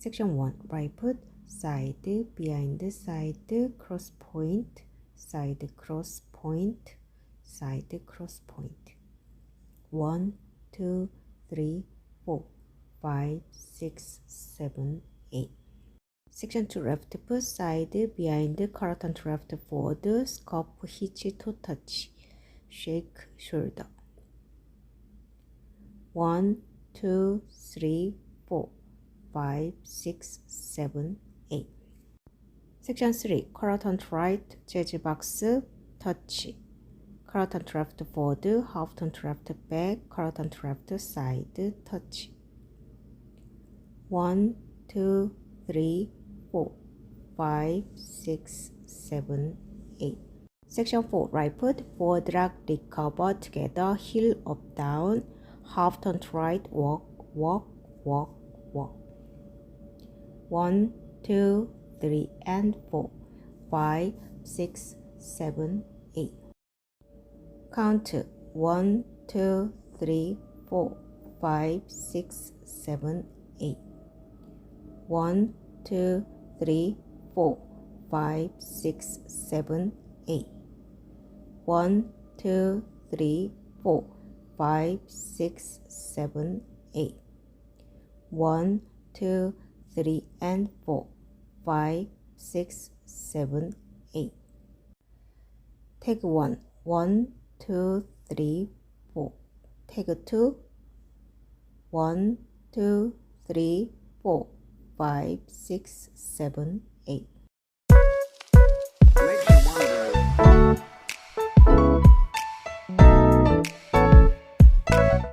Section 1. Right foot, side, behind, side, cross point, side, cross point, side, cross point. 1, 2, 3, 4, 5, 6, 7, 8. Section 2. Left foot, side, behind, curl onto left forward, scuff, hitch, toe touch, shake, shoulder. 1, 2, 3, 4, 5, 6, 7, 8. Section 3. Curl onto right, jazz box, touch. Curl onto left forward, half turn to left back, curl onto left side, touch. 1, 2, 3, 4, 5, 6, 7, 8. Section 4. Right foot, forward drag, recover together, heel up, down, half turn to right, walk, walk, walk, walk. 1, 2, 3, and 4, 5, 6, 7, 8. Count 1, 2, 3, 4, 5, 6, 7, 8. 1, 2, 3, 4, 5, 6, 7, 8. 1, 2, 3, 4, 5, 6, 7, 8. 1, 2, 3, and 4, 5, 6, 7, 8. Take 1, 1, 2, 3, 4. Take 2, 1, 2, 3, 4, 5, 6, 7, 8.